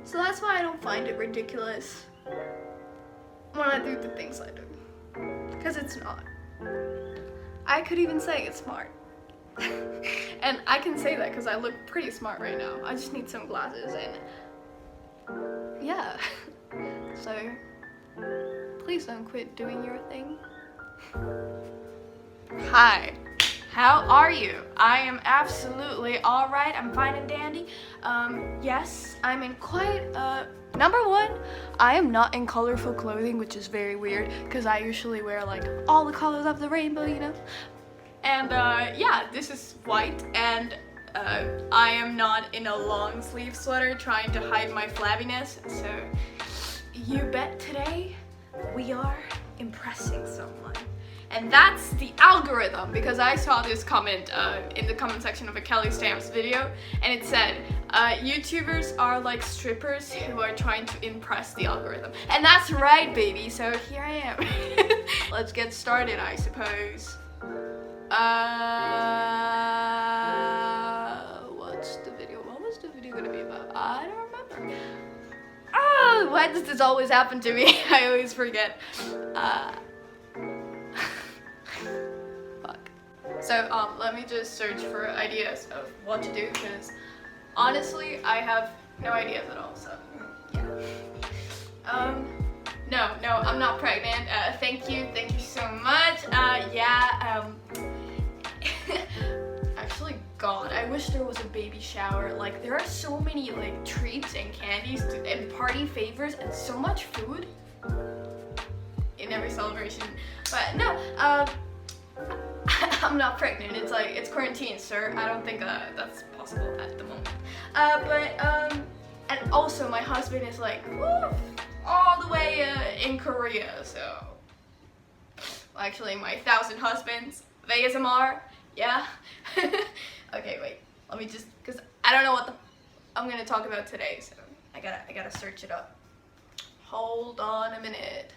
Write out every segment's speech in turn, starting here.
So that's why I don't find it ridiculous when I do the things I do. Because it's not. I could even say it's smart. And I can say that because I look pretty smart right now. I just need some glasses and yeah. So please don't quit doing your thing. Hi. How are you? I am absolutely alright. I'm fine and dandy. Yes, I'm in quite, number one, I am not in colorful clothing, which is very weird, because I usually wear, like, all the colors of the rainbow, you know? And, yeah, this is white, and, I am not in a long sleeve sweater trying to hide my flabbiness, so you bet today we are impressing someone. And that's the algorithm, because I saw this comment in the comment section of a Kelly Stamps video, and it said, YouTubers are like strippers who are trying to impress the algorithm. And that's right, baby, so here I am. Let's get started, I suppose. What's the video? What was the video gonna be about? I don't remember. Oh, why does this always happen to me? I always forget. Fuck. So, let me just search for ideas of what to do, because honestly, I have no ideas at all, so, yeah. No, I'm not pregnant. Thank you so much. Actually, God, I wish there was a baby shower. Like, there are so many, like, treats and candies and party favors and so much food in every celebration. But no, I'm not pregnant. It's like, it's quarantine, sir. I don't think that's possible at the moment. And also my husband is like, woo, all the way in Korea, so. Well, actually, my 1,000 husbands, ASMR, yeah. Okay, wait, let me just, cause I don't know what I'm gonna talk about today, so I gotta search it up. Hold on a minute.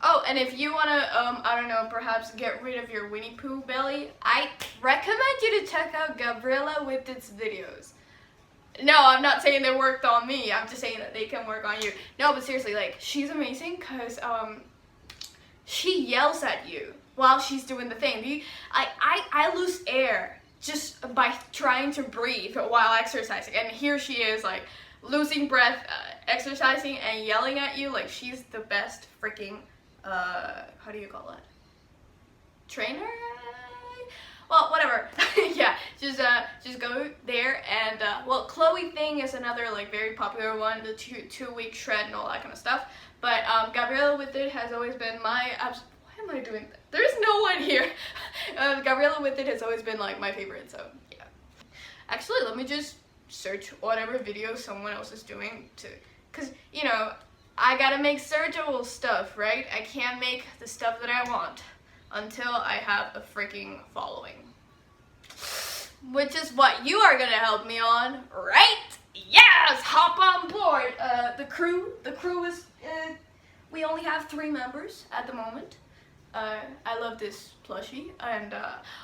Oh, and if you wanna, I don't know, perhaps get rid of your Winnie Pooh belly, I recommend you to check out Gabriella Whittett's videos. No, I'm not saying they worked on me, I'm just saying that they can work on you. No, but seriously, like, she's amazing, cause, she yells at you while she's doing the thing. I lose air just by trying to breathe while exercising, and here she is, like, losing breath, exercising, and yelling at you. Like, she's the best freaking, how do you call it? Trainer? Well, whatever. Yeah, just go there, and, well, Chloe Thing is another, like, very popular one, the two-week shred and all that kind of stuff, but, Gabriella Whitted has always been my, why am I doing that? There's no one here. Gabriella Whitted has always been, like, my favorite, so, yeah. Actually, let me just search whatever video someone else is doing cause, you know, I gotta make searchable stuff, right? I can't make the stuff that I want until I have a freaking following. Which is what you are gonna help me on, right? Yes! Hop on board! The crew is, we only have 3 members at the moment. I love this plushie, and,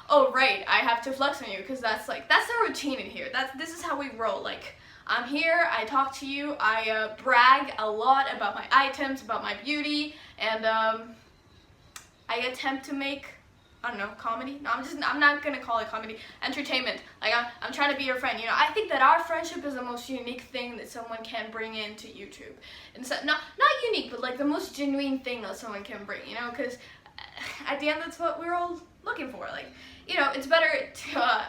oh right, I have to flex on you, because that's the routine in here. This is how we roll. Like, I'm here, I talk to you, I, brag a lot about my items, about my beauty, and, I attempt to make, I don't know, comedy? No, I'm not gonna call it comedy. Entertainment. Like, I'm trying to be your friend, you know? I think that our friendship is the most unique thing that someone can bring into YouTube. And so, not unique, but, like, the most genuine thing that someone can bring, you know? Because at the end, that's what we're all looking for. Like, you know, it's better to,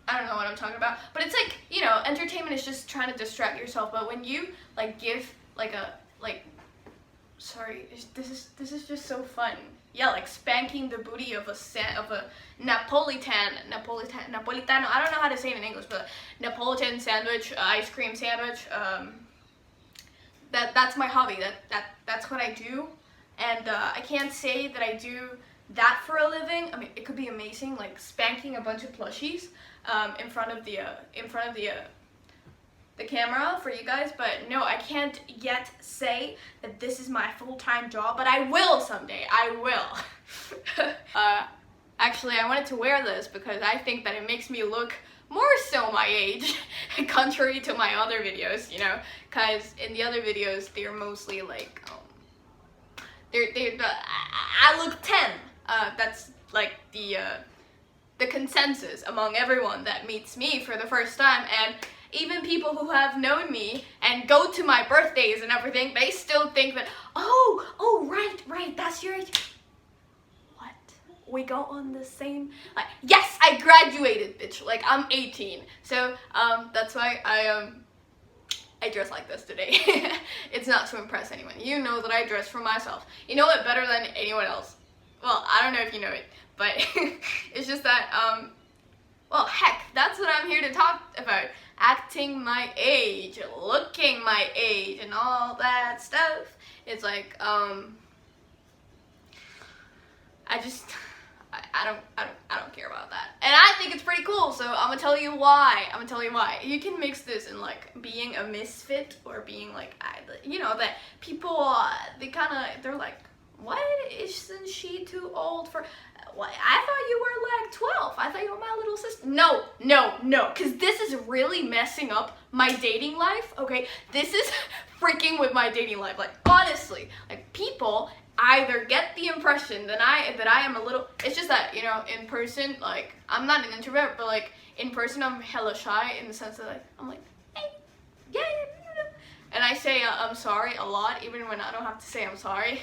I don't know what I'm talking about, but it's like, you know, entertainment is just trying to distract yourself, but when you, like, give, like, sorry, this is just so fun. Yeah, like spanking the booty of a Napolitano, I don't know how to say it in English, but Napolitan sandwich, ice cream sandwich, that's my hobby, that's what I do, and I can't say that I do that for a living. I mean, it could be amazing, like spanking a bunch of plushies in front of the camera for you guys, but no, I can't yet say that this is my full-time job, but I will someday. I will. Actually, I wanted to wear this because I think that it makes me look more so my age, contrary to my other videos, you know, because in the other videos, they're mostly like, I look 10. That's like the consensus among everyone that meets me for the first time, and even people who have known me and go to my birthdays and everything, they still think that, oh, right, that's your age. What? We go on the same, like, yes, I graduated, bitch, like, I'm 18, so, that's why I dress like this today. It's not to impress anyone. You know that I dress for myself. You know it better than anyone else. Well, I don't know if you know it, but it's just that, well, heck, that's what I'm here to talk about. Acting my age, looking my age, and all that stuff. It's like, I don't care about that. And I think it's pretty cool, so I'm gonna tell you why. You can mix this in like being a misfit or being like, you know, that people, they're like, what, isn't she too old for, what? I thought you were like 12. I thought you were my little sister. No, because this is really messing up my dating life, okay? This is freaking with my dating life. Like, honestly, like, people either get the impression that I am a little, it's just that, you know, in person, like, I'm not an introvert, but like, in person, I'm hella shy in the sense that, like, I'm like, hey, yeah. And I say I'm sorry a lot, even when I don't have to say I'm sorry.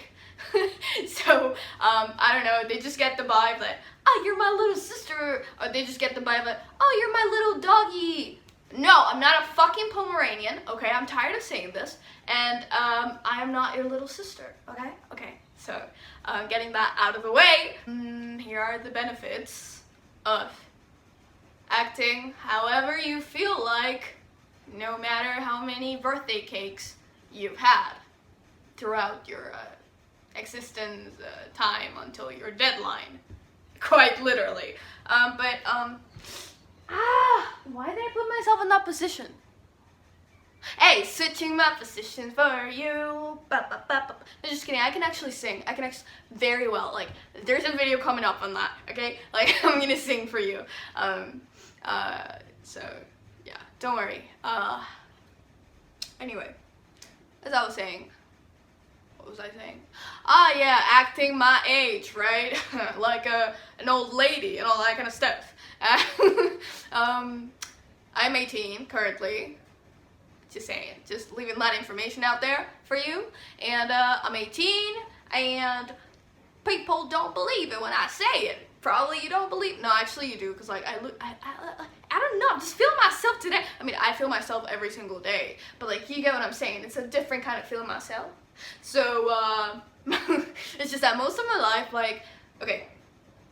So, I don't know, they just get the vibe that, oh, you're my little sister, or they just get the vibe that, oh, you're my little doggy. No, I'm not a fucking Pomeranian, okay, I'm tired of saying this, and, I am not your little sister, okay, so, getting that out of the way, here are the benefits of acting however you feel like, no matter how many birthday cakes you've had throughout your, existence time until your deadline, quite literally. Why did I put myself in that position? Hey, switching my position for you. No, just kidding. I can actually sing. I can very well. Like, there's a video coming up on that. Okay, like I'm gonna sing for you. So yeah, don't worry. Anyway, as I was saying. What was I saying? Yeah, acting my age, right? Like an old lady and all that kind of stuff. I'm 18 currently. Just saying, just leaving that information out there for you. And I'm 18, and people don't believe it when I say it. Probably you don't believe. No, actually you do, because like I don't know. I'm just feeling myself today. I mean, I feel myself every single day, but like you get what I'm saying. It's a different kind of feeling myself. So, it's just that most of my life, like, okay,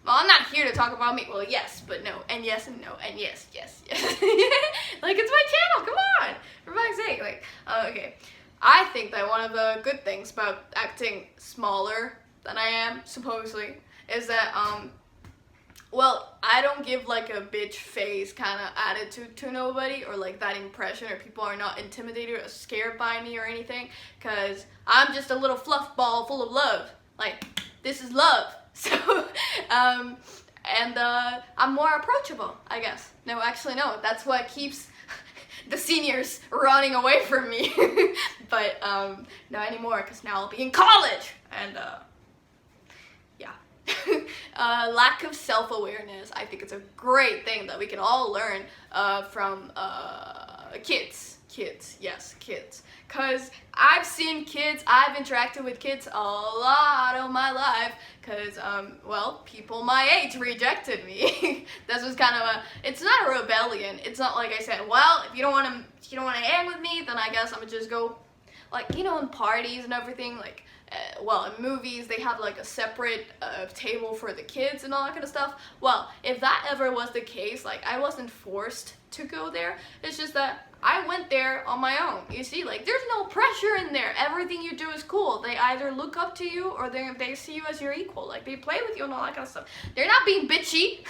well, I'm not here to talk about me. Well, yes, but no, and yes, and no, and yes. Like, it's my channel, come on, for fuck's sake, like, okay. I think that one of the good things about acting smaller than I am, supposedly, is that, well, I don't give like a bitch face kind of attitude to nobody, or like that impression, or people are not intimidated or scared by me or anything, because I'm just a little fluff ball full of love. Like, this is love. So, I'm more approachable, I guess. No, actually, no, that's what keeps the seniors running away from me. But, not anymore, because now I'll be in college, and, yeah. Lack of self-awareness. I think it's a great thing that we can all learn from kids. Yes, kids. Because I've seen kids, I've interacted with kids a lot of my life, because, well, people my age rejected me. This was kind of it's not a rebellion. It's not like I said, well, if you don't want to hang with me, then I guess I'm gonna just go, like, you know, in parties and everything, like, well, in movies, they have like a separate table for the kids and all that kind of stuff. Well, if that ever was the case, like, I wasn't forced to go there. It's just that I went there on my own. You see, like, there's no pressure in there. Everything you do is cool. They either look up to you or they see you as your equal. Like, they play with you and all that kind of stuff. They're not being bitchy.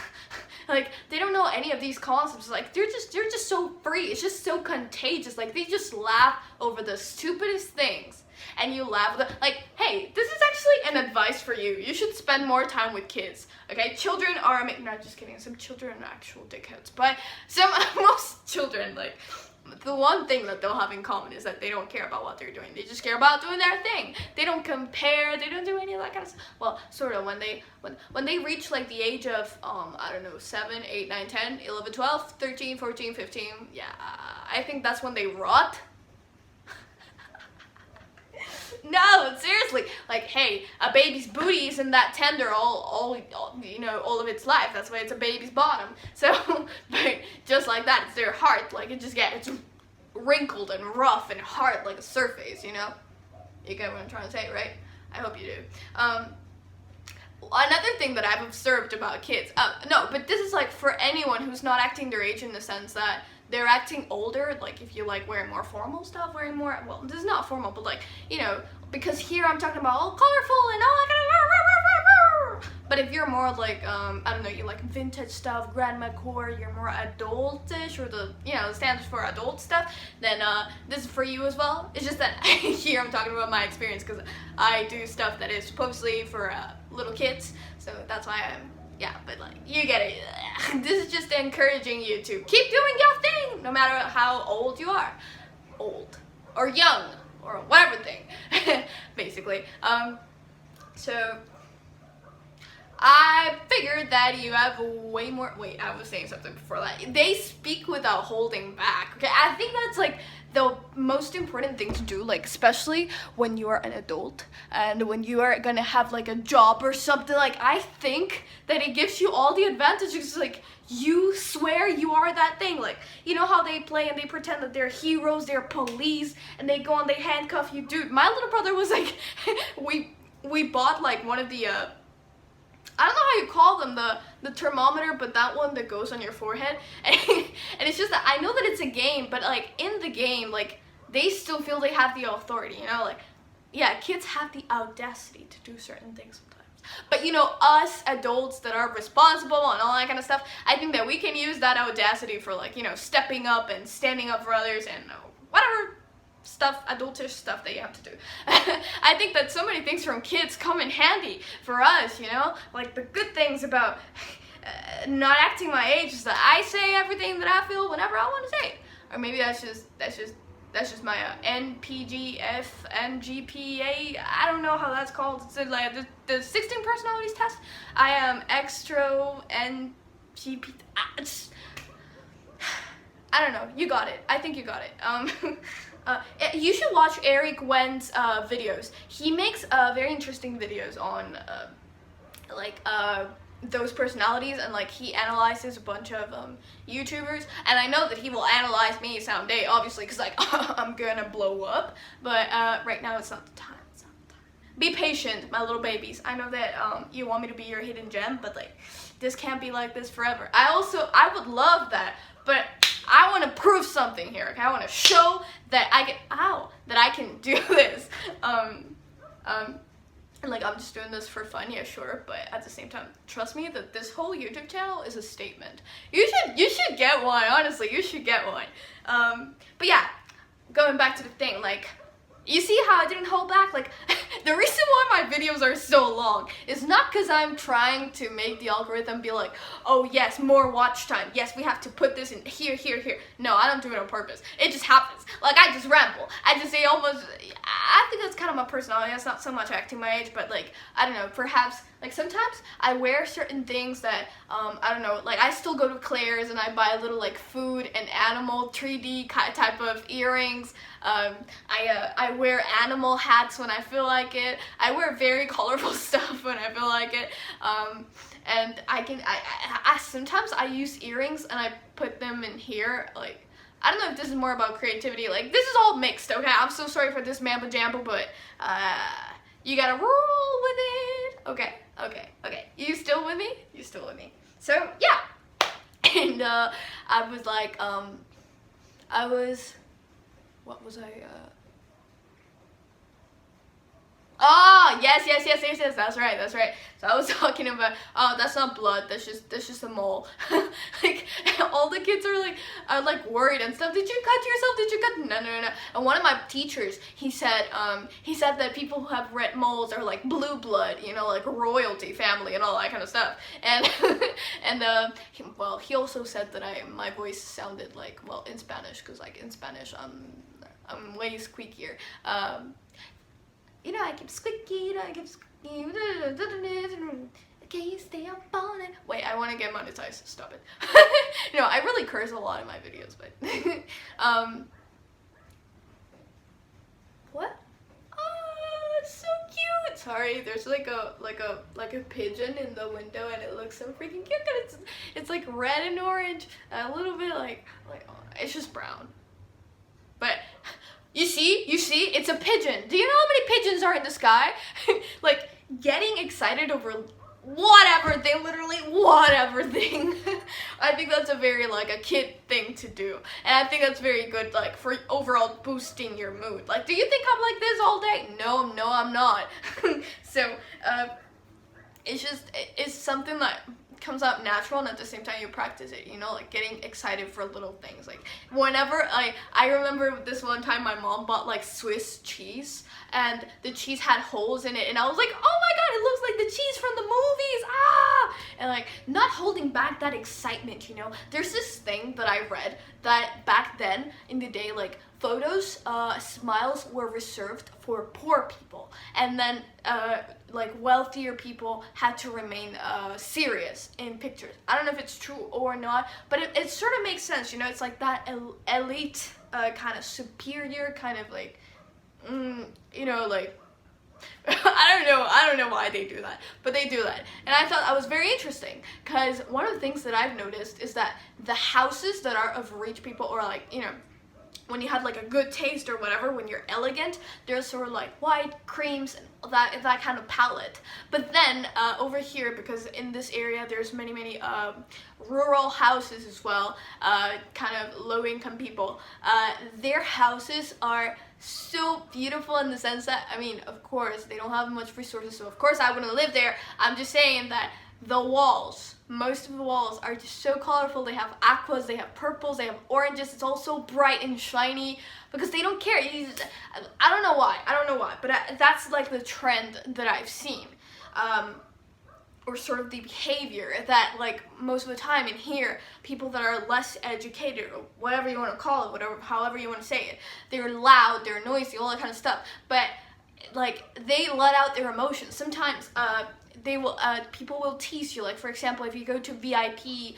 Like, they don't know any of these concepts. Like, they're just so free. It's just so contagious. Like, they just laugh over the stupidest things. And you laugh with them. Like, hey, this is actually an advice for you. You should spend more time with kids, okay? Children are, not just kidding, some children are actual dickheads, but most children, like, the one thing that they'll have in common is that they don't care about what they're doing. They just care about doing their thing. They don't compare, they don't do any of that kind of stuff. Well, sort of, when they reach like the age of, I don't know, 7, 8, 9, 10, 11, 12, 13, 14, 15, yeah, I think that's when they rot. No, seriously, like, hey, a baby's booty isn't that tender all you know, all of its life. That's why it's a baby's bottom. So, but just like that, it's their heart. Like, it's wrinkled and rough and hard like a surface, you know? You get what I'm trying to say, right? I hope you do. Another thing that I've observed about kids, no, but this is like for anyone who's not acting their age in the sense that they're acting older, like if you like wearing more formal stuff, wearing more, well, this is not formal, but like, you know, because here I'm talking about all colorful and all that kind of, but if you're more like, I don't know, you like vintage stuff, grandma core, you're more adultish, or the, you know, the standards for adult stuff, then this is for you as well. It's just that here I'm talking about my experience because I do stuff that is supposedly for little kids, so that's why I'm, yeah, but like, you get it. This is just encouraging you to keep doing your thing, no matter how old you are. Old. Or young. Or whatever thing. Basically. So, I figured that you have way more, wait, I was saying something before that. They speak without holding back, okay? I think that's like the most important thing to do, like especially when you are an adult and when you are gonna have like a job or something. Like, I think that it gives you all the advantages. Like, you swear you are that thing. Like, you know how they play and they pretend that they're heroes, they're police, and they go and they handcuff you. Dude, my little brother was like, we bought like one of the I don't know how you call them, the thermometer, but that one that goes on your forehead. And it's just that I know that it's a game, but like in the game, like they still feel they have the authority, you know? Like, yeah, kids have the audacity to do certain things sometimes. But you know, us adults that are responsible and all that kind of stuff, I think that we can use that audacity for like, you know, stepping up and standing up for others and whatever stuff, adultish stuff that you have to do. I think that so many things from kids come in handy for us, you know? Like the good things about not acting my age is that I say everything that I feel whenever I want to say it. Or maybe that's just my NPGF, NGPA, I don't know how that's called. It's like the 16 personalities test. I am extro NGP. I don't know. You got it. I think you got it. You should watch Eric Wen's videos. He makes very interesting videos on those personalities, and like he analyzes a bunch of YouTubers, and I know that he will analyze me someday, obviously, because like I'm gonna blow up, but right now it's not the time. It's not the time. Be patient, my little babies. I know that you want me to be your hidden gem, but like this can't be like this forever. I would love that, but I want to prove something here, okay? I want to show that I can do this. And like, I'm just doing this for fun, yeah, sure, but at the same time, trust me that this whole YouTube channel is a statement. You should get one, honestly, you should get one. But yeah, going back to the thing, like, you see how I didn't hold back? Like, the reason why my videos are so long is not because I'm trying to make the algorithm be like, oh yes, more watch time. Yes, we have to put this in here, here, here. No, I don't do it on purpose. It just happens. Like, I just ramble. I just say almost, I think that's kind of my personality. That's not so much acting my age, but like, I don't know, perhaps, like sometimes I wear certain things that, I don't know, like I still go to Claire's and I buy little like food and animal 3D type of earrings. I wear animal hats when I feel like it. I wear very colorful stuff when I feel like it. And I sometimes I use earrings and I put them in here. Like, I don't know if this is more about creativity. Like, this is all mixed, okay? I'm so sorry for this mambo jambo, but you gotta roll with it. Okay. You still with me? You still with me? So yeah. And I was like, what was I? Oh, yes, that's right, So I was talking about, oh, that's not blood, that's just a mole. Like, all the kids are like worried and stuff. Did you cut yourself? Did you cut? No. And one of my teachers, he said that people who have red moles are like blue blood, you know, like royalty family and all that kind of stuff. And he also said that my voice sounded like, well, in Spanish, because like in Spanish I'm way squeakier. You know, I keep squeaky, you know, I keep squeaky. Can you stay up on it? Wait, I want to get monetized. Stop it. You know, I really curse a lot in my videos, but what? Oh, it's so cute. Sorry, there's like a pigeon in the window, and it looks so freaking cute. It's like red and orange, and a little bit like oh, it's just brown, but. You see, it's a pigeon. Do you know how many pigeons are in the sky? Like, getting excited over whatever thing, literally whatever thing. I think that's a very, like, a kid thing to do. And I think that's very good, like, for overall boosting your mood. Like, do you think I'm like this all day? No, I'm not. So, it's something that comes out natural, and at the same time you practice it, you know, like getting excited for little things. Like whenever I remember this one time my mom bought like Swiss cheese, and the cheese had holes in it, and I was like, oh my god, it looks like the cheese from the movies, and like not holding back that excitement, you know. There's this thing that I read that back then in the day, like photos, smiles were reserved for poor people, and then like wealthier people had to remain serious in pictures. I don't know if it's true or not, but it sort of makes sense, you know. It's like that elite kind of superior kind of like you know, like I don't know why they do that, but they do that. And I thought that was very interesting, because one of the things that I've noticed is that the houses that are of rich people, or like, you know, when you have like a good taste or whatever, when you're elegant, there's sort of like white creams and that kind of palette. But then over here, because in this area there's many rural houses as well, kind of low income people, their houses are so beautiful in the sense that, I mean, of course they don't have much resources, so of course I wouldn't live there. I'm just saying that the walls, most of the walls are just so colorful. They have aquas, they have purples, they have oranges. It's all so bright and shiny because they don't care. I don't know why, but that's like the trend that I've seen, or sort of the behavior that, like, most of the time in here, people that are less educated, or whatever you want to call it, however you want to say it, they're loud, they're noisy, all that kind of stuff, but like they let out their emotions. Sometimes they will people will tease you, like for example, if you go to the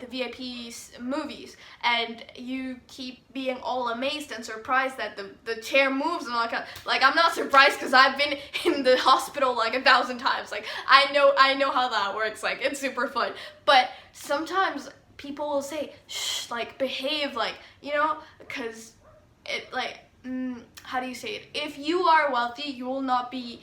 VIP movies, and you keep being all amazed and surprised that the chair moves and all that kind of, like, I'm not surprised because I've been in the hospital like 1,000 times. Like I know how that works. Like it's super fun. But sometimes people will say, shh, like behave, like, you know, because it like how do you say it? If you are wealthy, you will not be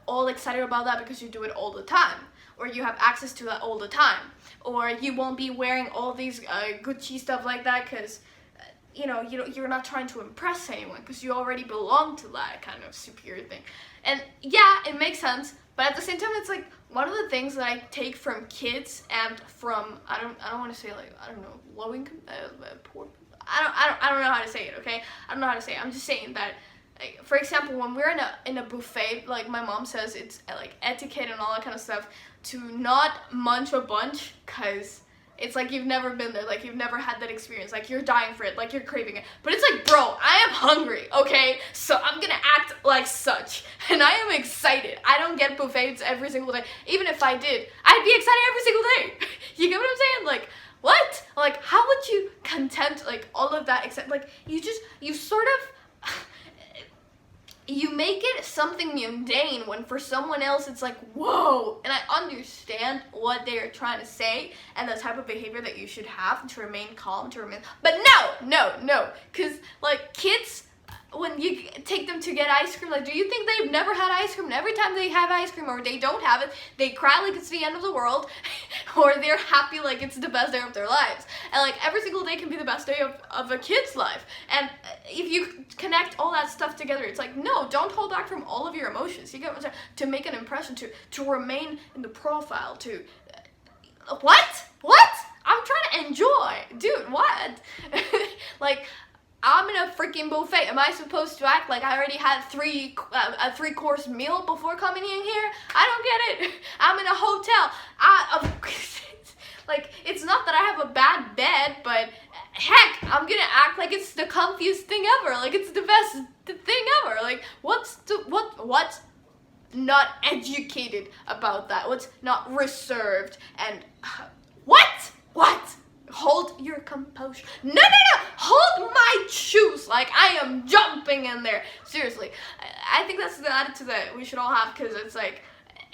all excited about that because you do it all the time, or you have access to that all the time, or you won't be wearing all these Gucci stuff like that because you know, you're not trying to impress anyone because you already belong to that kind of superior thing. And yeah, it makes sense, but at the same time, it's like one of the things that I take from kids and from I don't want to say, like, I don't know, low income, poor. I don't know how to say it. Okay, I don't know how to say it. I'm just saying that. Like, for example, when we're in a buffet, like my mom says, it's like etiquette and all that kind of stuff to not munch a bunch, because it's like you've never been there, like you've never had that experience, like you're dying for it, like you're craving it. But it's like, bro, I am hungry, okay? So I'm gonna act like such, and I am excited. I don't get buffets every single day. Even if I did, I'd be excited every single day. You get what I'm saying? Like, what? Like, how would you content like all of that, except like you sort of you make it something mundane when for someone else it's like, whoa. And I understand what they're trying to say and the type of behavior that you should have to remain calm, but no, because like kids, when you take them to get ice cream, like, do you think they've never had ice cream? And every time they have ice cream or they don't have it, they cry like it's the end of the world, or they're happy like it's the best day of their lives. And like every single day can be the best day of a kid's life. And if you connect all that stuff together, it's like, no, don't hold back from all of your emotions. You get what I'm saying? To make an impression, to remain in the profile, to what? I'm trying to enjoy, dude. What? Like, I'm in a freaking buffet. Am I supposed to act like I already had a 3-course meal before coming in here? I don't get it. I'm in a hotel. Like, it's not that I have a bad bed, but heck, I'm gonna act like it's the comfiest thing ever. Like, it's the best thing ever. Like, what's not educated about that? What's not reserved? And what? Hold your composure. No. Hold my shoes like I am jumping in there. Seriously. I think that's the attitude that we should all have, because it's like,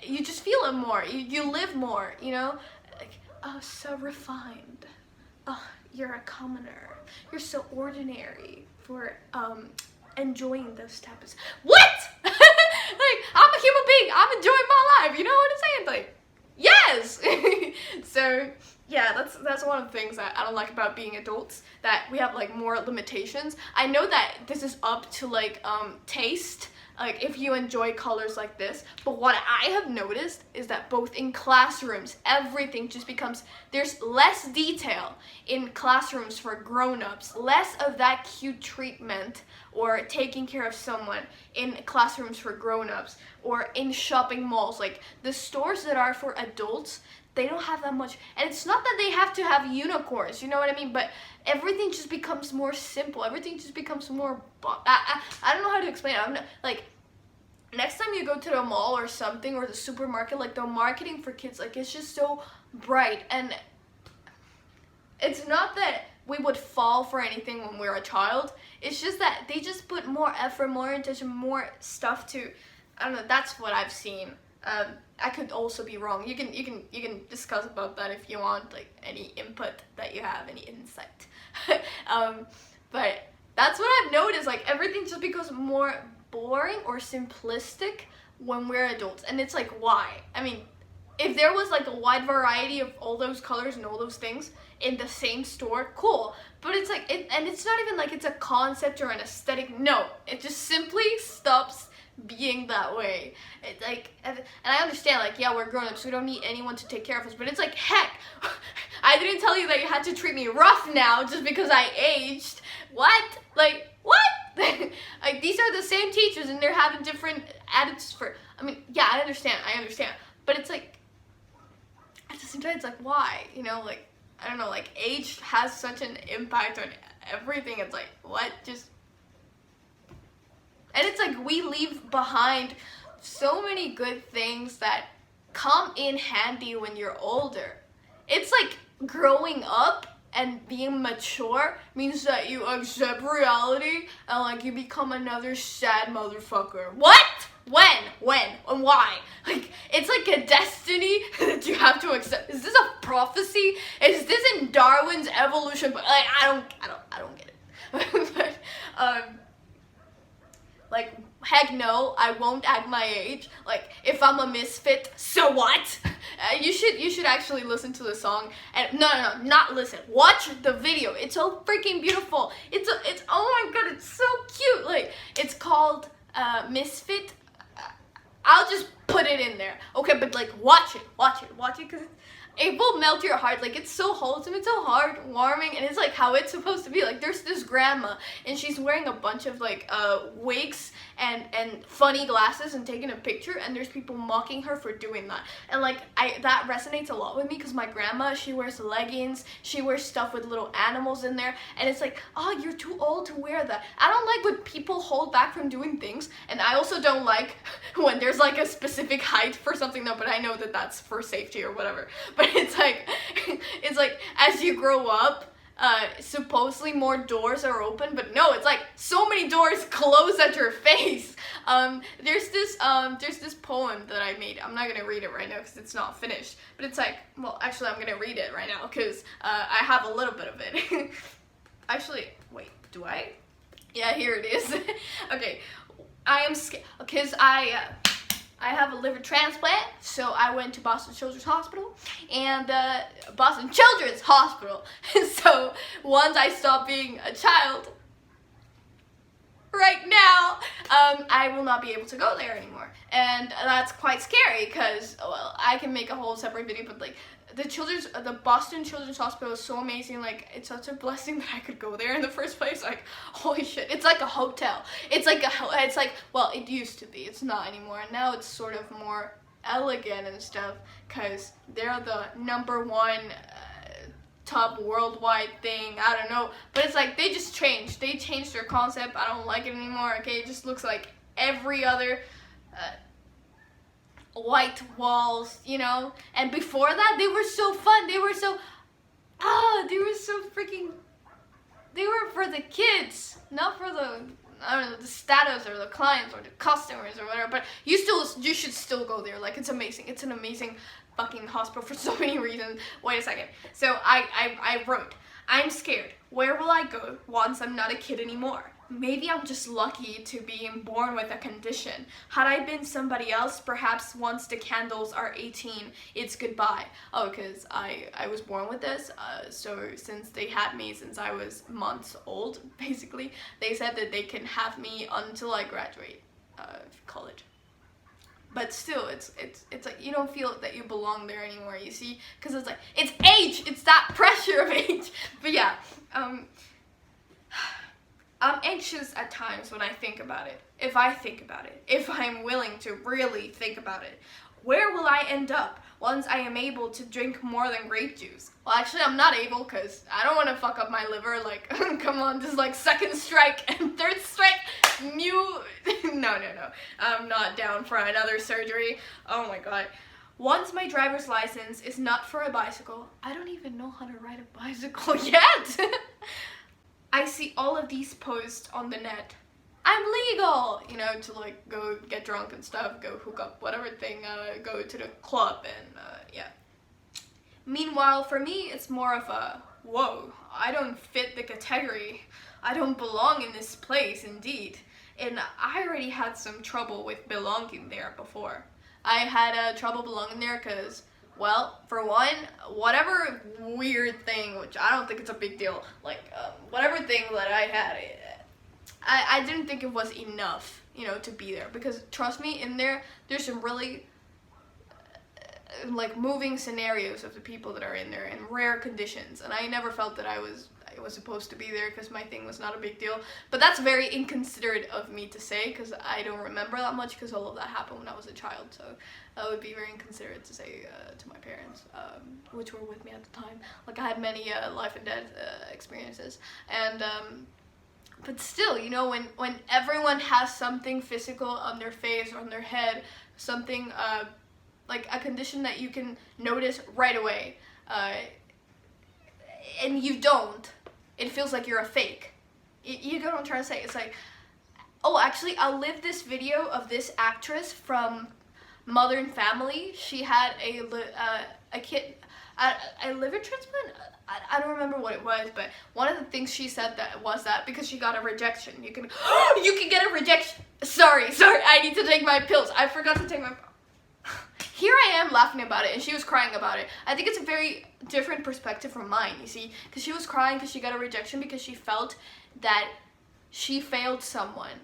you just feel it more. You live more, you know? Like, oh, so refined. Oh, you're a commoner. You're so ordinary for enjoying those types. What? Like, I'm a human being. I'm enjoying my life. You know what I'm saying? Like, yes. So yeah, that's one of the things that I don't like about being adults, that we have like more limitations. I know that this is up to like taste, like if you enjoy colors like this, but what I have noticed is that both in classrooms, everything just becomes, there's less detail in classrooms for grown-ups, less of that cute treatment or taking care of someone in classrooms for grown-ups, or in shopping malls. Like, the stores that are for adults, they don't have that much. And it's not that they have to have unicorns, you know what I mean? But everything just becomes more simple. Everything just becomes more, I don't know how to explain it. I'm not, like, next time you go to the mall or something, or the supermarket, like, the marketing for kids, like, it's just so bright. And it's not that we would fall for anything when we were a child. It's just that they just put more effort, more intention, more stuff to, I don't know, that's what I've seen. I could also be wrong. You can discuss about that if you want, like, any input that you have, any insight. But that's what I've noticed. Like, everything just becomes more boring or simplistic when we're adults, and it's like, why? I mean, if there was like a wide variety of all those colors and all those things in the same store, cool. But it's like, and it's not even like it's a concept or an aesthetic. No, it just simply stops being that way. It, like, and I understand, like, yeah, we're grown-ups, we don't need anyone to take care of us, but it's like, heck, I didn't tell you that you had to treat me rough now just because I aged. What? Like, what? Like, these are the same teachers and they're having different attitudes for, I mean, yeah, I understand, but it's like, at the same time, it's like, why? You know, like, I don't know, like, age has such an impact on everything. It's like, what? Just, and it's like, we leave behind so many good things that come in handy when you're older. It's like, growing up and being mature means that you accept reality and, like, you become another sad motherfucker. What? When? And why? Like, it's like a destiny that you have to accept. Is this a prophecy? Is this in Darwin's evolution? But, like, I don't get it. But, like, heck no, I won't act my age. Like, if I'm a misfit, so what? You should actually listen to the song. And no, not listen. Watch the video. It's so freaking beautiful. It's oh my god, it's so cute. Like, it's called Misfit. I'll just put it in there. Okay, but like, watch it, because it will melt your heart. Like, it's so wholesome, it's so heartwarming, and it's like how it's supposed to be. Like, there's this grandma, and she's wearing a bunch of like wigs and funny glasses and taking a picture, and there's people mocking her for doing that. And like, that resonates a lot with me, because my grandma, she wears leggings, she wears stuff with little animals in there, and it's like, oh, you're too old to wear that. I don't like when people hold back from doing things, and I also don't like when there's like a specific height for something, though, but I know that that's for safety or whatever. But it's like as you grow up, supposedly more doors are open, but no, it's like so many doors close at your face. There's this poem that I made. I'm not gonna read it right now because it's not finished, but it's like, well, actually I'm gonna read it right now because I have a little bit of it. Actually, wait, do I? Yeah, here it is. Okay, I am scared because I have a liver transplant, so I went to Boston Children's Hospital and Boston Children's Hospital. So once I stop being a child, right now, I will not be able to go there anymore, and that's quite scary because, well, I can make a whole separate video, but like the Boston Children's Hospital is so amazing. Like, it's such a blessing that I could go there in the first place. Like, holy shit, it's like a hotel. It's like well, it used to be. It's not anymore, and now it's sort of more elegant and stuff because they're the #1 top worldwide thing. I don't know, but it's like they changed their concept. I don't like it anymore. Okay, it just looks like every other white walls, you know. And before that, they were so fun. They were so freaking, they were for the kids, not for the, I don't know, the status or the clients or the customers or whatever. But you should still go there. Like, it's amazing. It's an amazing fucking hospital for so many reasons. Wait a second. So I wrote, I'm scared. Where will I go once I'm not a kid anymore? Maybe I'm just lucky to be born with a condition. Had I been somebody else, perhaps once the candles are 18, it's goodbye. Oh, because I was born with this, so since they had me since I was months old, basically, they said that they can have me until I graduate college. But still, it's like you don't feel that you belong there anymore, you see? Because it's like, it's age! It's that pressure of age! But yeah, I'm anxious at times when I think about it. If I think about it. If I'm willing to really think about it. Where will I end up once I am able to drink more than grape juice? Well, actually, I'm not able because I don't want to fuck up my liver. Like, come on, this is like second strike and third strike. No. I'm not down for another surgery. Oh my god. Once my driver's license is not for a bicycle, I don't even know how to ride a bicycle yet. I see all of these posts on the net. I'm legal, you know, to like go get drunk and stuff, go hook up whatever thing, go to the club and yeah. Meanwhile, for me, it's more of a, whoa, I don't fit the category. I don't belong in this place, indeed. And I already had some trouble with belonging there before. I had trouble belonging there because, well, for one, whatever weird thing, which I don't think it's a big deal, like, whatever thing that I had, I didn't think it was enough, you know, to be there. Because, trust me, in there, there's some really, like, moving scenarios of the people that are in there in rare conditions. And I never felt that I was supposed to be there because my thing was not a big deal. But that's very inconsiderate of me to say because I don't remember that much because all of that happened when I was a child. So that would be very inconsiderate to say to my parents, which were with me at the time. Like, I had many life and death experiences. And but still, you know, when everyone has something physical on their face or on their head, something like a condition that you can notice right away, and you don't, it feels like you're a fake. You get what I'm trying to say? It's like, oh, actually, I'll leave this video of this actress from Modern Family. She had a liver transplant. I don't remember what it was, but one of the things she said that because she got a rejection, you can get a rejection. Sorry, I need to take my pills. I forgot to take my. Here I am laughing about it, and she was crying about it. I think it's a very different perspective from mine, you see, because she was crying because she got a rejection because she felt that she failed someone.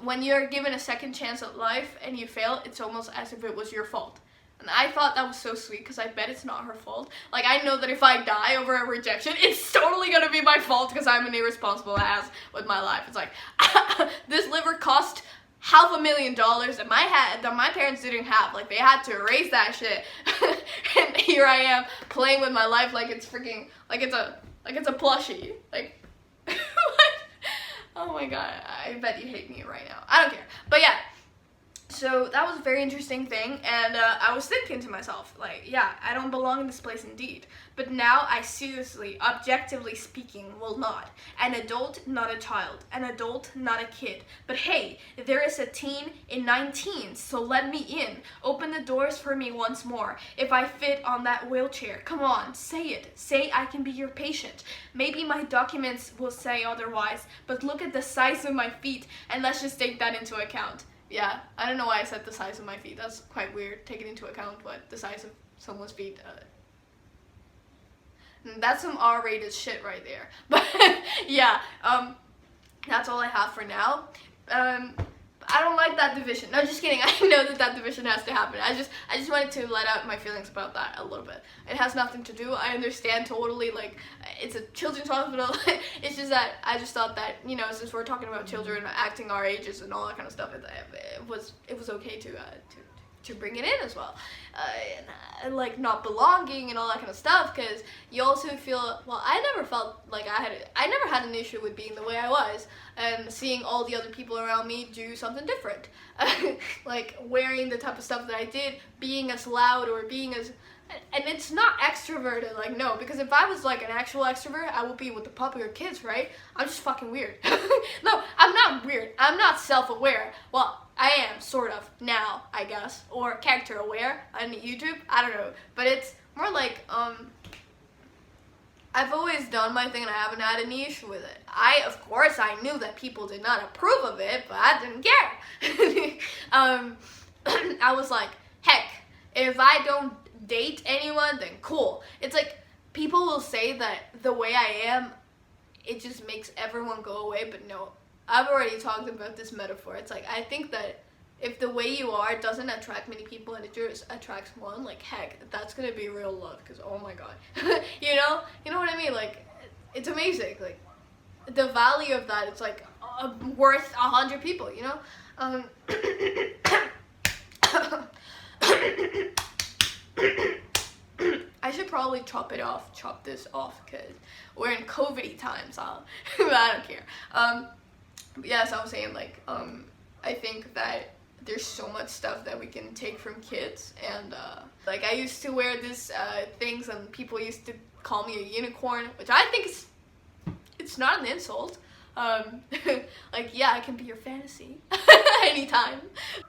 When you're given a second chance at life and you fail, it's almost as if it was your fault. And I thought that was so sweet because I bet it's not her fault. Like, I know that if I die over a rejection, it's totally gonna be my fault because I'm an irresponsible ass with my life. It's like, this liver cost $500,000 that my parents didn't have. Like, they had to erase that shit. And here I am playing with my life like it's freaking, like it's a plushie. Like, what? Oh my god, I bet you hate me right now. I don't care. But yeah, So that was a very interesting thing, and I was thinking to myself, like, yeah, I don't belong in this place indeed. But now I seriously, objectively speaking, will not. An adult, not a child. An adult, not a kid. But hey, there is a teen in 19, so let me in. Open the doors for me once more. If I fit on that wheelchair, come on, say it. Say I can be your patient. Maybe my documents will say otherwise, but look at the size of my feet, and let's just take that into account. Yeah, I don't know why I said the size of my feet. That's quite weird, taking into account what the size of someone's feet. That's some R-rated shit right there. But yeah, that's all I have for now. I don't like that division. No, just kidding. I know that division has to happen. I just wanted to let out my feelings about that a little bit. It has nothing to do. I understand totally. Like, it's a children's hospital. It's just that I just thought that, you know, since we're talking about children acting our ages and all that kind of stuff, it was okay to bring it in as well, and like not belonging and all that kind of stuff, because you also feel, well, I never felt like I never had an issue with being the way I was and seeing all the other people around me do something different, like wearing the type of stuff that I did, being as loud or being as, and it's not extroverted, like, no, because if I was like an actual extrovert, I would be with the popular kids, right? I'm just fucking weird. No, I'm not weird. I'm not self-aware. Well, I am, sort of, now, I guess, or character aware on YouTube, I don't know, but it's more like, I've always done my thing and I haven't had any issue with it. Of course, I knew that people did not approve of it, but I didn't care. I was like, heck, if I don't date anyone, then cool. It's like, people will say that the way I am, it just makes everyone go away, but no. I've already talked about this metaphor. It's like, I think that if the way you are doesn't attract many people and it just attracts one, like, heck, that's gonna be real love, because oh my god. You know what I mean? Like, it's amazing. Like, the value of that, it's like worth 100 people, you know? I should probably chop this off, because we're in COVID times, but I don't care. But yeah, so I was saying, like, I think that there's so much stuff that we can take from kids, and like, I used to wear this things, and people used to call me a unicorn, which I think it's not an insult. Like, yeah, I can be your fantasy anytime.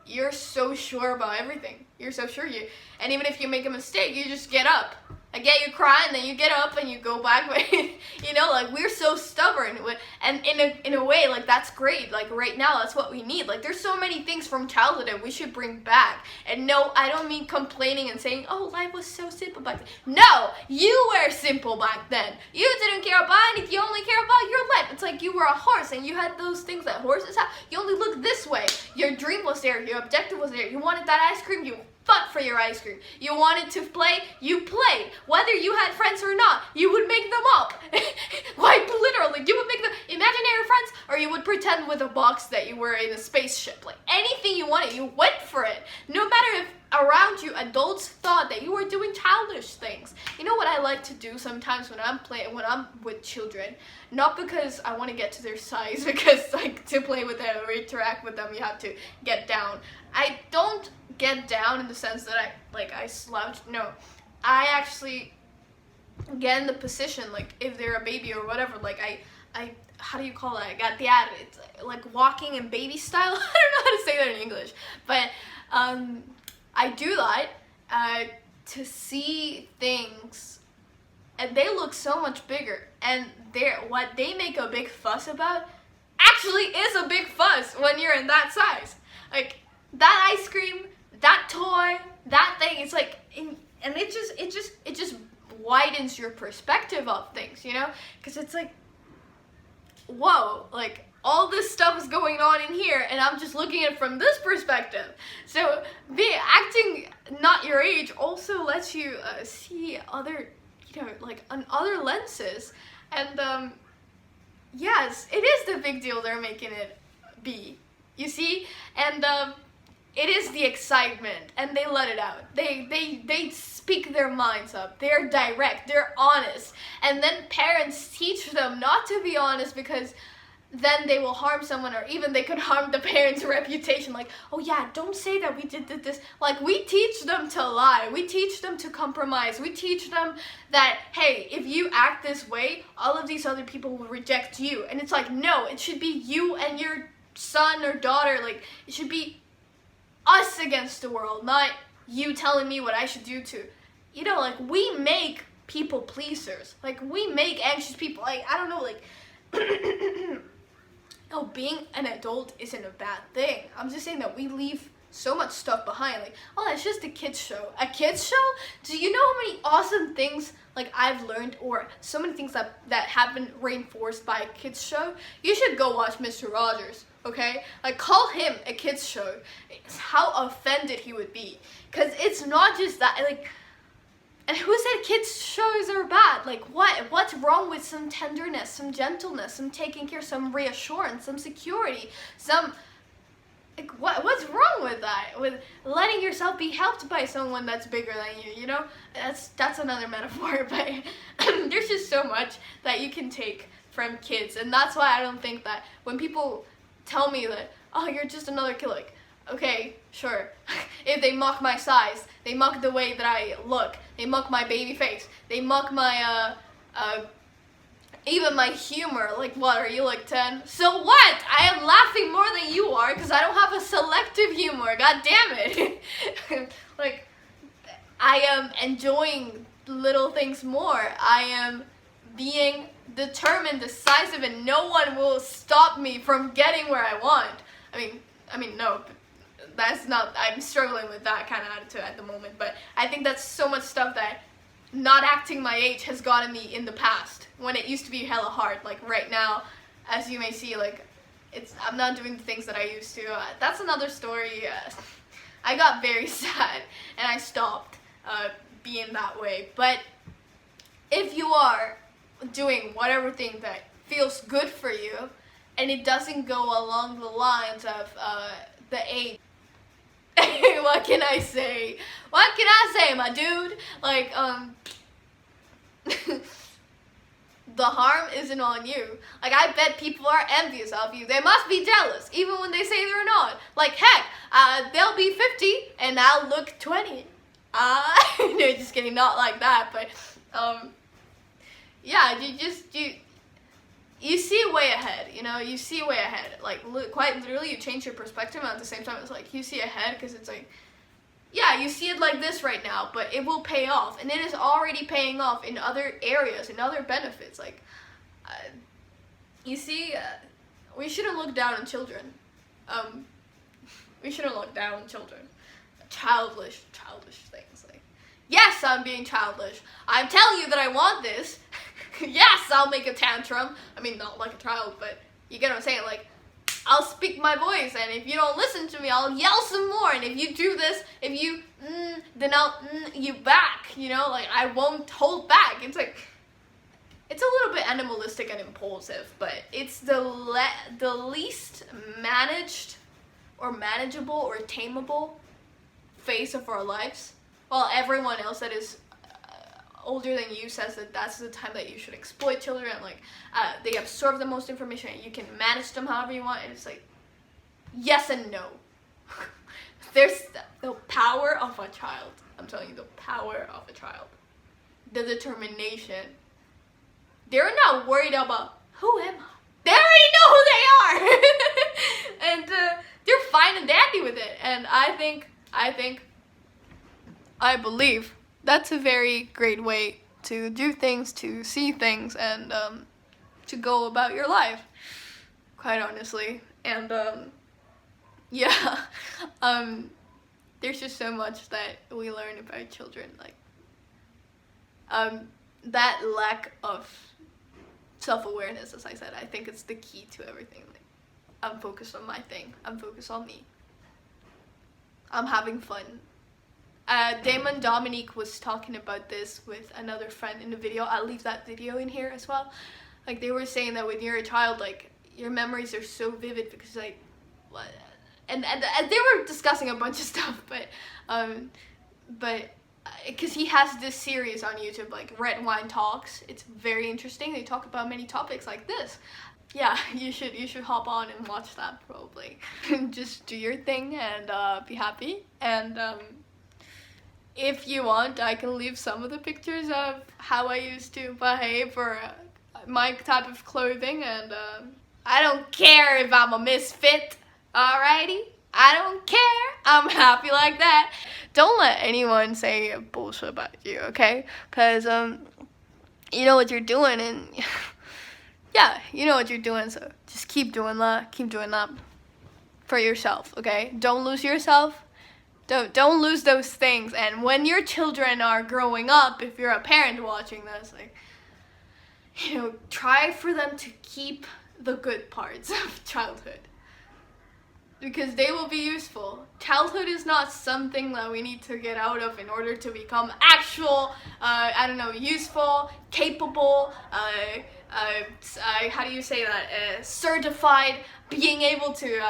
You're so sure about everything. You're so sure and even if you make a mistake, you just get up. I get you crying, then you get up and you go back. You know, like, we're so stubborn, and in a way, like, that's great. Like, right now, that's what we need. Like, there's so many things from childhood that we should bring back. And no, I don't mean complaining and saying, oh, life was so simple back then. No, you were simple back then. You didn't care about anything. You only care about your life. It's like you were a horse and you had those things that horses have. You only looked this way. Your dream was there. Your objective was there. You wanted that ice cream. You fought for your ice cream. You wanted to play, you played. Whether you had friends or not, you would make them up. Like, literally, you would make them imaginary friends, or you would pretend with a box that you were in a spaceship. Like, anything you wanted, you went for it. No matter if around you adults thought that you were doing childish things. You know what I like to do sometimes when I'm with children? Not because I want to get to their size, because, like, to play with them or interact with them, you have to get down. I don't get down in the sense that I slouch. No, I actually get in the position, like, if they're a baby or whatever, like, I how do you call it? I got the attitude. It's like walking in baby style. I don't know how to say that in English, but I do that to see things, and they look so much bigger, and what they make a big fuss about actually is a big fuss when you're in that size. Like, that ice cream, that toy, that thing, it's like, and it just widens your perspective of things, you know? Because it's like, whoa, like, all this stuff is going on in here, and I'm just looking at it from this perspective. So, acting not your age also lets you see other, you know, like, on other lenses. And, yes, it is the big deal they're making it be, you see? And, it is the excitement, and they let it out. They speak their minds up. They're direct, they're honest. And then parents teach them not to be honest because then they will harm someone, or even they could harm the parents' reputation. Like, oh yeah, don't say that we did this. Like, we teach them to lie. We teach them to compromise. We teach them that, hey, if you act this way, all of these other people will reject you. And it's like, no, it should be you and your son or daughter. Like, it should be us against the world, not you telling me what I should do to. You know, like, we make people pleasers. Like, we make anxious people. Like, I don't know, like, no, being an adult isn't a bad thing. I'm just saying that we leave so much stuff behind. Like, oh, that's just a kids show. A kids show? Do you know how many awesome things like I've learned, or so many things that have been reinforced by a kids show? You should go watch Mr. Rogers, okay? Like, call him a kids show. It's how offended he would be. Because it's not just that, like, and who said kids shows are bad? Like, what's wrong with some tenderness, some gentleness, some taking care, some reassurance, some security, some, like, what's wrong with that? With letting yourself be helped by someone that's bigger than you, you know? That's another metaphor, but there's just so much that you can take from kids, and that's why I don't think that when people tell me that, oh, you're just another kid, like, okay, sure. If they mock my size, they mock the way that I look, they mock my baby face, they mock my, even my humor. Like, what, are you like 10? So what? I am laughing more than you are because I don't have a selective humor, god damn it. Like, I am enjoying little things more. I am being determined, decisive, and no one will stop me from getting where I want. I mean, no, that's not, I'm struggling with that kind of attitude at the moment, but I think that's so much stuff that not acting my age has gotten me in the past, when it used to be hella hard. Like, right now, as you may see, like, I'm not doing the things that I used to. That's another story. I got very sad, and I stopped being that way. But if you are doing whatever thing that feels good for you, and it doesn't go along the lines of the age, what can I say? What can I say, my dude? Like, the harm isn't on you. Like, I bet people are envious of you. They must be jealous, even when they say they're not. Like, heck, they'll be 50 and I'll look 20. No, just kidding, not like that, but, yeah, you see way ahead, you know, you see way ahead. Like, quite literally, you change your perspective, and at the same time, it's like, you see ahead, because it's like, yeah, you see it like this right now, but it will pay off, and it is already paying off in other areas, in other benefits. Like, you see, we shouldn't look down on children. We shouldn't look down on children. Childish things. Like, yes, I'm being childish. I'm telling you that I want this. Yes, I'll make a tantrum. I mean, not like a child, but you get what I'm saying. Like, I'll speak my voice, and if you don't listen to me, I'll yell some more. And if you do this, if you then I'll you back. You know, like, I won't hold back. It's like, it's a little bit animalistic and impulsive, but it's the least managed or manageable or tameable phase of our lives. While everyone else that is older than you says that that's the time that you should exploit children, and like, they absorb the most information, and you can manage them however you want, and it's like, yes and no. There's the power of a child. I'm telling you, the power of a child. The determination. They're not worried about, who am I? They already know who they are! And they're fine and dandy with it, and I believe that's a very great way to do things, to see things, and to go about your life, quite honestly. And yeah, there's just so much that we learn about children. Like, that lack of self-awareness, as I said, I think it's the key to everything. Like, I'm focused on my thing. I'm focused on me. I'm having fun. Damon Dominique was talking about this with another friend in the video. I'll leave that video in here as well. Like, they were saying that when you're a child, like, your memories are so vivid because, like, and they were discussing a bunch of stuff, but because he has this series on YouTube, like Red Wine Talks. It's very interesting. They talk about many topics like this. yeah, you should hop on and watch that probably. Just do your thing and be happy. And if you want, I can leave some of the pictures of how I used to behave or my type of clothing. And I don't care if I'm a misfit, alrighty? I don't care. I'm happy like that. Don't let anyone say bullshit about you, okay? Because you know what you're doing, and yeah, you know what you're doing, so just keep doing that for yourself, okay? Don't lose yourself. Don't lose those things. And when your children are growing up, if you're a parent watching this, like, you know, try for them to keep the good parts of childhood, because they will be useful. Childhood is not something that we need to get out of in order to become actual, I don't know, useful, capable, how do you say that, certified, being able to,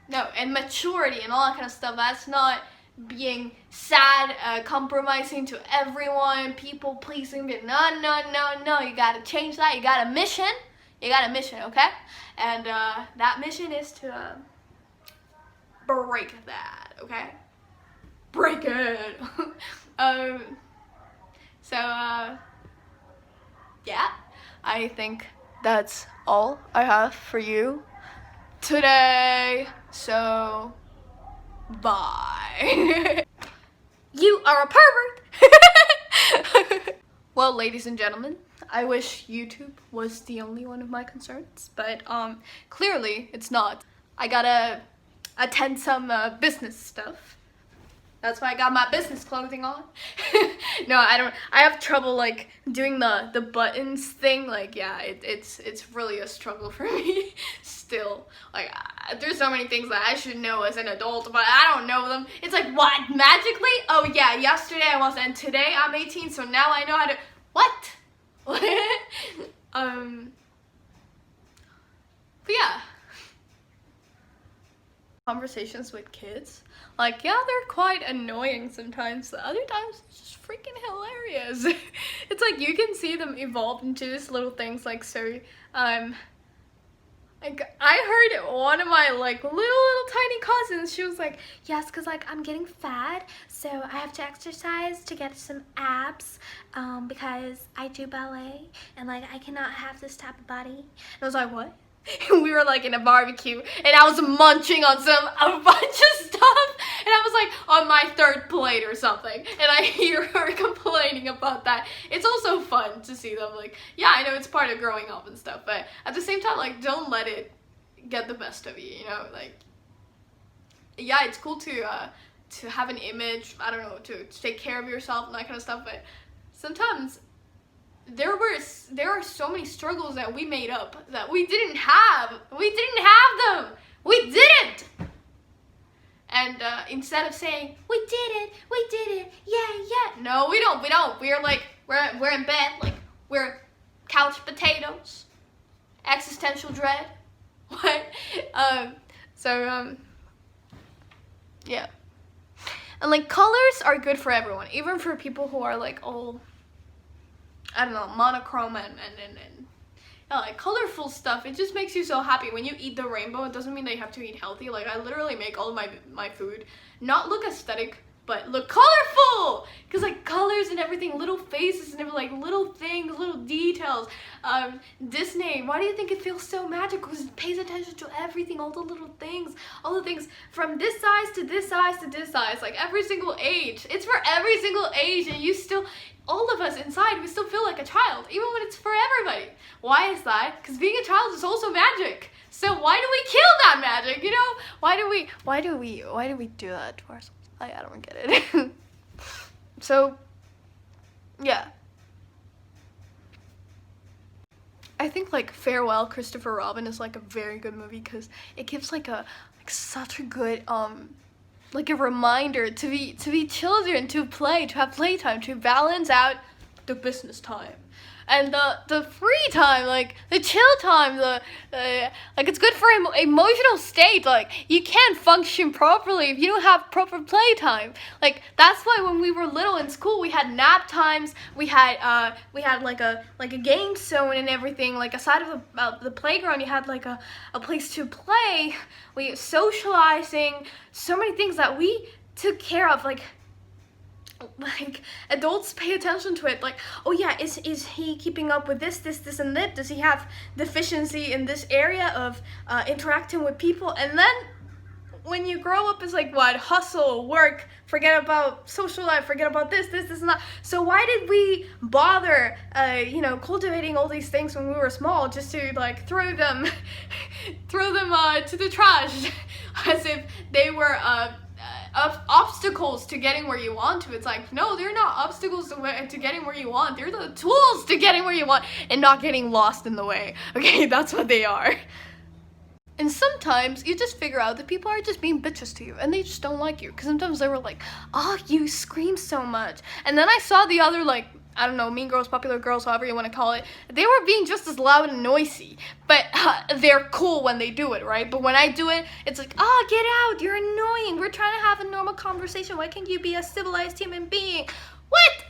no, and maturity and all that kind of stuff. That's not being sad, compromising to everyone, people pleasing. No, you gotta change that. You got a mission, okay? And that mission is to break that, okay? Break it. Yeah, I think that's all I have for you today. So, bye. You are a pervert. Well, ladies and gentlemen, I wish YouTube was the only one of my concerns, but clearly it's not. I gotta attend some business stuff. That's why I got my business clothing on. No, I don't. I have trouble like doing the buttons thing. Like, yeah, it's really a struggle for me still. Like, there's so many things that I should know as an adult, but I don't know them. It's like, what, magically? Oh yeah, yesterday I was, and today I'm 18, so now I know how to. What? But yeah. Conversations with kids, like, yeah, they're quite annoying sometimes. The other times it's just freaking hilarious. It's like you can see them evolve into these little things. Like, so like, I heard one of my like little tiny cousins, she was like, yes, because like I'm getting fat, so I have to exercise to get some abs, because I do ballet and like I cannot have this type of body. And I was like, what? We were like in a barbecue and I was munching on a bunch of stuff, and I was like on my third plate or something, and I hear her complaining about that. It's also fun to see them, like, yeah, I know it's part of growing up and stuff, but at the same time, like, don't let it get the best of you, you know? Like, yeah, it's cool to have an image, I don't know, to take care of yourself and that kind of stuff, but sometimes there are so many struggles that we made up that we didn't have. We didn't have them. We didn't. And instead of saying, we did it, yeah. No, we don't. We're like, we're in bed, like, we're couch potatoes, existential dread. What? Yeah. And like, colors are good for everyone, even for people who are like all, I don't know, monochrome and yeah, like colorful stuff. It just makes you so happy. When you eat the rainbow, it doesn't mean that you have to eat healthy. Like, I literally make all of my food not look aesthetic, but look colorful, because like colors and everything, little faces and everything, like little things, little details. Disney, why do you think it feels so magical? Because it pays attention to everything, all the little things, all the things from this size to this size to this size, like every single age. It's for every single age, and you still, all of us inside, we still feel like a child, even when it's for everybody. Why is that? Because being a child is also magic. So why do we kill that magic, you know? Why do we do that to ourselves? I don't get it. So, yeah. I think like Farewell, Christopher Robin is like a very good movie because it gives like such a good like a reminder to be children, to play, to have playtime, to balance out the business time. and the free time, like the chill time, the like it's good for emotional state. Like you can't function properly if you don't have proper playtime. Like that's why when we were little in school, we had nap times. We had like a game zone and everything. Like aside of the playground, you had like a place to play. We socializing, so many things that we took care of. Like adults pay attention to it, like, oh yeah, is he keeping up with this and that? Does he have deficiency in this area of interacting with people? And then when you grow up, it's like, what? Hustle, work, forget about social life, forget about this and that. So why did we bother cultivating all these things when we were small, just to like throw them to the trash as if they were obstacles to getting where you want to? It's like, no, they're not obstacles to getting where you want. They're the tools to getting where you want and not getting lost in the way. Okay, that's what they are. And sometimes you just figure out that people are just being bitches to you and they just don't like you. Because sometimes they were like, oh, you scream so much. And then I saw the other, like, I don't know, mean girls, popular girls, however you want to call it. They were being just as loud and noisy. But they're cool when they do it, right? But when I do it, it's like, oh, get out, you're annoying. We're trying to have a normal conversation. Why can't you be a civilized human being? What?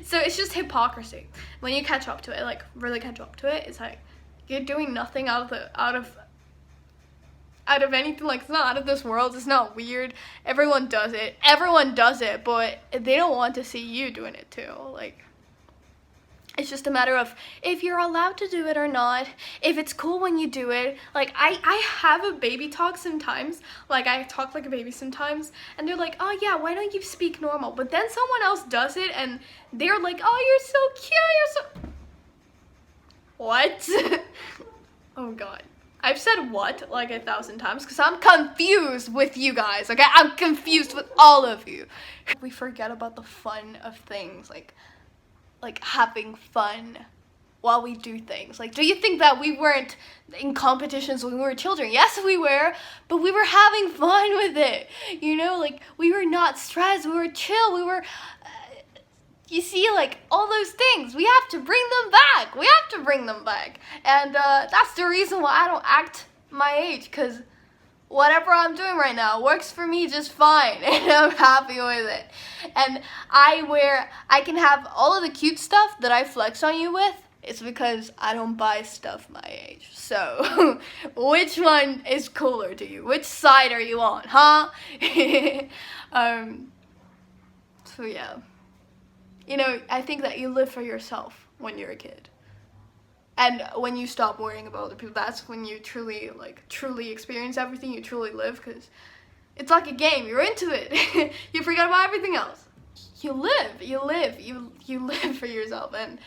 So it's just hypocrisy. When you catch up to it, like really catch up to it, it's like you're doing nothing out of anything. Like, it's not out of this world. It's not weird. Everyone does it, but they don't want to see you doing it too. Like, it's just a matter of if you're allowed to do it or not, if it's cool when you do it. Like, I have a baby talk sometimes. Like, I talk like a baby sometimes, and they're like, oh yeah, why don't you speak normal? But then someone else does it, and they're like, oh, you're so cute, you're so... What? Oh god. I've said what like 1,000 times because I'm confused with you guys, okay? I'm confused with all of you. We forget about the fun of things, like having fun while we do things. Like, do you think that we weren't in competitions when we were children? Yes, we were, but we were having fun with it. You know, like, we were not stressed, we were chill, we were... You see, like, all those things, we have to bring them back. And that's the reason why I don't act my age, because whatever I'm doing right now works for me just fine, and I'm happy with it. And I can have all of the cute stuff that I flex on you with. It's because I don't buy stuff my age. So, which one is cooler to you? Which side are you on, huh? So yeah. You know, I think that you live for yourself when you're a kid. And when you stop worrying about other people, that's when you truly experience everything, you truly live, because it's like a game, you're into it. You forget about everything else. You live for yourself. And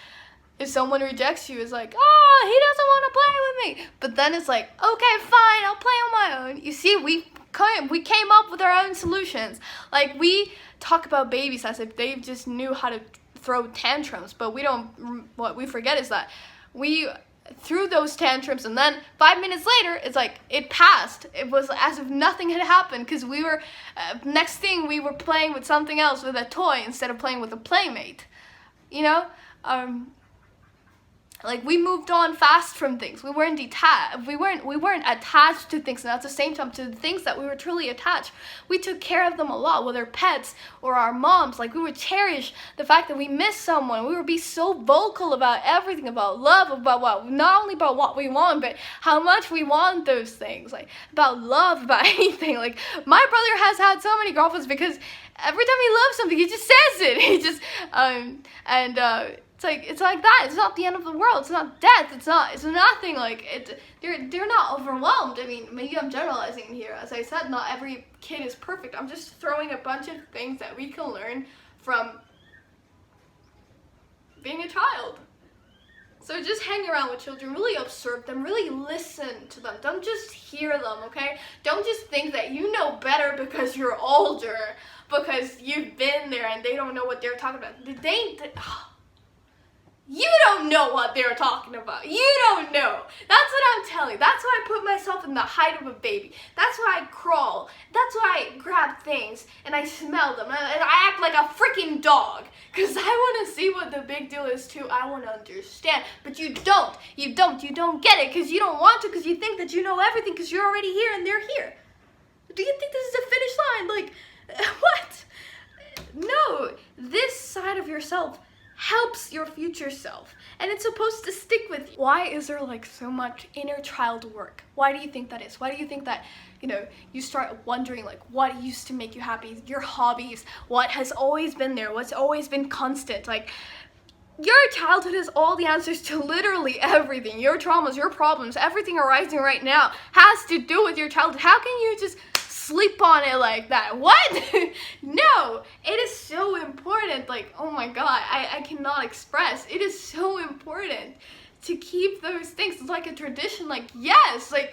if someone rejects you, it's like, oh, he doesn't want to play with me. But then it's like, okay, fine, I'll play on my own. You see, we came up with our own solutions. Like, we talk about babies as if they just knew how to throw tantrums, but what we forget is that we threw those tantrums, and then 5 minutes later, it's like, it passed. It was as if nothing had happened, because we were, next thing, we were playing with something else, with a toy, instead of playing with a playmate, you know? Like, we moved on fast from things. We weren't attached to things, and at the same time, to the things that we were truly attached, we took care of them a lot, whether pets or our moms. Like, we would cherish the fact that we miss someone. We would be so vocal about everything, about love, not only about what we want, but how much we want those things. Like, about love, about anything. Like, my brother has had so many girlfriends because every time he loves something, he just says it. He just, it's like that. It's not the end of the world. It's not death. It's nothing. Like, they're not overwhelmed. I mean, maybe I'm generalizing here. As I said, not every kid is perfect. I'm just throwing a bunch of things that we can learn from being a child. So just hang around with children, really observe them, really listen to them. Don't just hear them, okay? Don't just think that you know better because you're older, because you've been there and they don't know what they're talking about. You don't know what they're talking about. You don't know. That's what I'm telling you. That's why I put myself in the height of a baby. That's why I crawl. That's why I grab things and I smell them. And I act like a freaking dog. Because I want to see what the big deal is too. I want to understand. But you don't. You don't get it because you don't want to, because you think that you know everything because you're already here and they're here. Do you think this is a finish line? Like, what? No. This side of yourself helps your future self, and it's supposed to stick with you. Why is there like so much inner child work? Why do you think that is? Why do you think that, you know, you start wondering like what used to make you happy, your hobbies, what has always been there, what's always been constant? Like, your childhood has all the answers to literally everything. Your traumas, your problems, everything arising right now has to do with your childhood. How can you just sleep on it like that? What? No, it is so important. Like, oh my god, I cannot express. It is so important to keep those things. It's like a tradition. Like, yes, like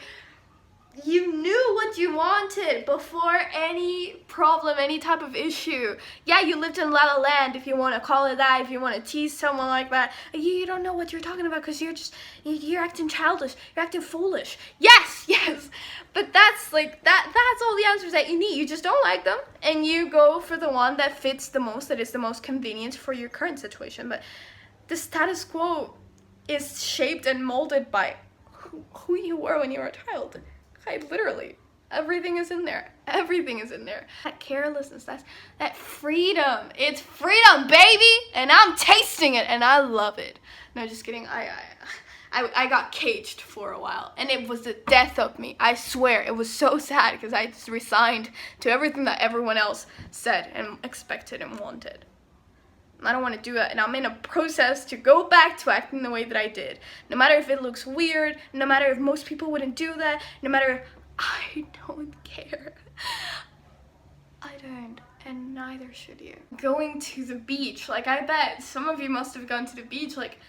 you knew what you wanted before any problem, any type of issue. Yeah, you lived in La La Land, if you want to call it that, if you want to tease someone like that. You don't know what you're talking about because you're acting childish, you're acting foolish. Yes, but that's like, that's all the answers that you need. You just don't like them, and you go for the one that fits the most, that is the most convenient for your current situation. But the status quo is shaped and molded by who you were when you were a child. Literally, everything is in there. Everything is in there. That carelessness, that freedom. It's freedom, baby, and I'm tasting it, and I love it. No, just kidding. I got caged for a while, and it was the death of me. I swear, it was so sad because I just resigned to everything that everyone else said and expected and wanted. I don't want to do that, and I'm in a process to go back to acting the way that I did. No matter if it looks weird, no matter if most people wouldn't do that, no matter if I don't care. I don't, and neither should you. Going to the beach, like I bet some of you must have gone to the beach, like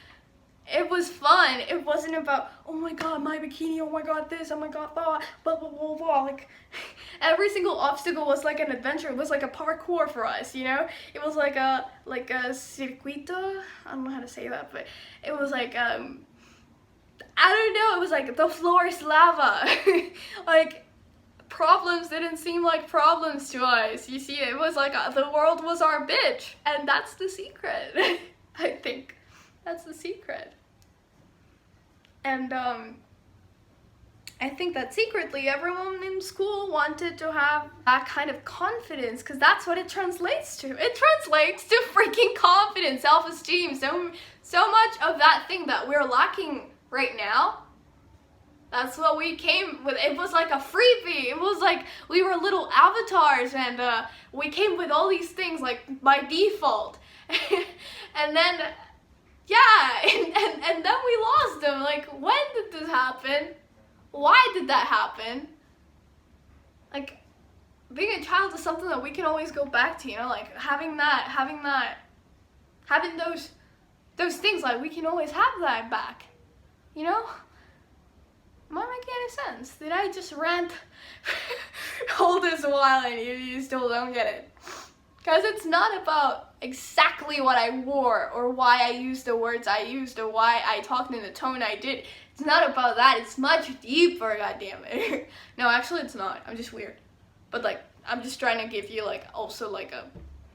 it was fun. It wasn't about, oh my god, my bikini, oh my god, this, oh my god, blah, blah, blah, blah, blah. Like, every single obstacle was like an adventure. It was like a parkour for us, you know? It was like a circuito. I don't know how to say that, but it was like, I don't know, it was like the floor is lava. Like, problems didn't seem like problems to us. You see, it was like the world was our bitch, and that's the secret. I think that's the secret. And I think that secretly everyone in school wanted to have that kind of confidence, because that's what it translates to. It translates to freaking confidence, self-esteem, so much of that thing that we're lacking right now. That's what we came with. It was like a freebie. It was like we were little avatars, and we came with all these things like by default. And then, yeah, and then we lost them. Like, when did this happen? Why did that happen? Like, being a child is something that we can always go back to, you know, like having those things, like we can always have that back, you know? Am I making any sense? Did I just rant all this while and you still don't get it? Because it's not about exactly what I wore or why I used the words I used or why I talked in the tone I did. It's not about that. It's much deeper, goddammit. No, actually it's not. I'm just weird. But like, I'm just trying to give you like also like a,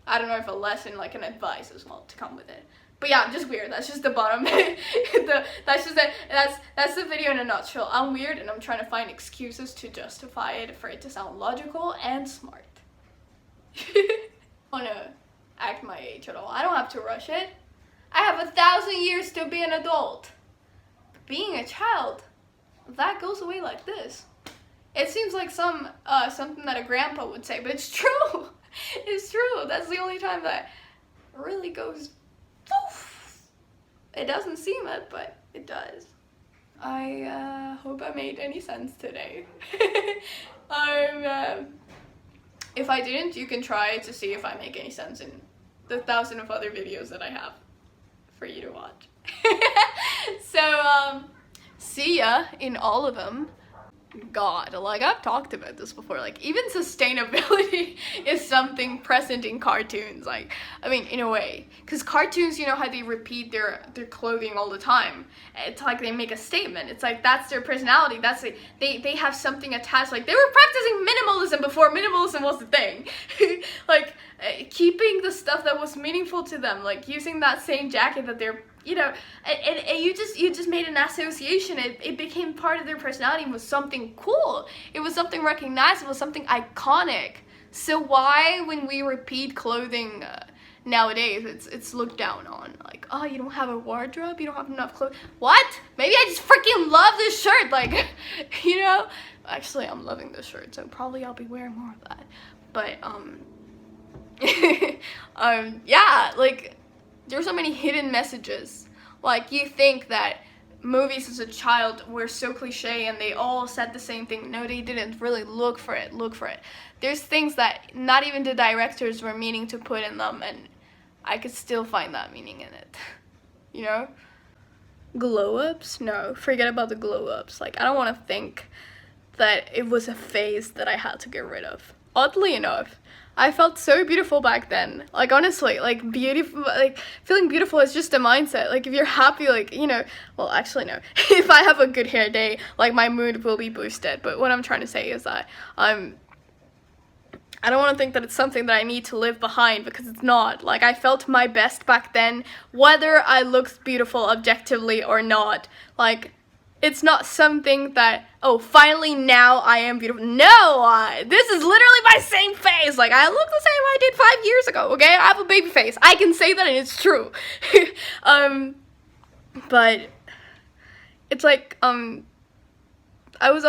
I don't know if a lesson, like an advice as well to come with it. But yeah, I'm just weird. That's just the bottom. That's the video in a nutshell. I'm weird and I'm trying to find excuses to justify it for it to sound logical and smart. I don't wanna act my age at all. I don't have to rush it. I have 1,000 years to be an adult. Being a child, that goes away like this. It seems like something that a grandpa would say, but it's true. It's true. That's the only time that really goes poof. It doesn't seem it, but it does. I hope I made any sense today. If I didn't, you can try to see if I make any sense in the 1,000 of other videos that I have for you to watch. So, see ya in all of them. God, like, I've talked about this before, like, even sustainability is something present in cartoons, like, I mean, in a way, because cartoons, you know how they repeat their clothing all the time, it's like they make a statement, it's like, that's their personality, that's it, they have something attached, like, they were practicing minimalism before minimalism was the thing, like, keeping the stuff that was meaningful to them, like, using that same jacket that they're, you know, and you just made an association. It became part of their personality and was something cool. It was something recognizable, something iconic. So why, when we repeat clothing nowadays, it's looked down on? Like, oh, you don't have a wardrobe? You don't have enough clothes? What? Maybe I just freaking love this shirt. Like, you know? Actually, I'm loving this shirt, so probably I'll be wearing more of that. But, yeah, like, there's so many hidden messages. Like, you think that movies as a child were so cliche and they all said the same thing. No, they didn't. Really look for it. There's things that not even the directors were meaning to put in them, and I could still find that meaning in it. You know? Glow-ups? No, forget about the glow-ups. Like, I don't want to think that it was a phase that I had to get rid of. Oddly enough, I felt so beautiful back then. Like, honestly, like, beautiful, like, feeling beautiful is just a mindset. Like, if you're happy, like, you know, well, actually, no. If I have a good hair day, like, my mood will be boosted. But what I'm trying to say is that I don't want to think that it's something that I need to live behind, because it's not. Like, I felt my best back then, whether I looked beautiful objectively or not. Like, it's not something that, oh, finally now I am beautiful. No, this is literally my same face. Like, I look the same I did 5 years ago, okay? I have a baby face. I can say that and it's true. But it's like, I was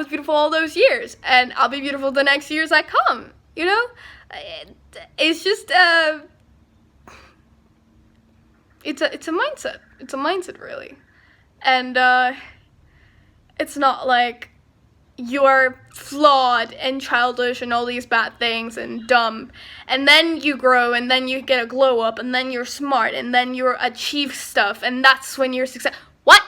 beautiful all those years, and I'll be beautiful the next years I come, you know? It's just, it's a mindset. It's a mindset, really. And, it's not like you're flawed and childish and all these bad things and dumb, and then you grow, and then you get a glow up, and then you're smart, and then you achieve stuff, and that's when you're successful. What?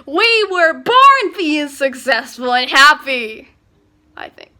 We were born being successful and happy, I think.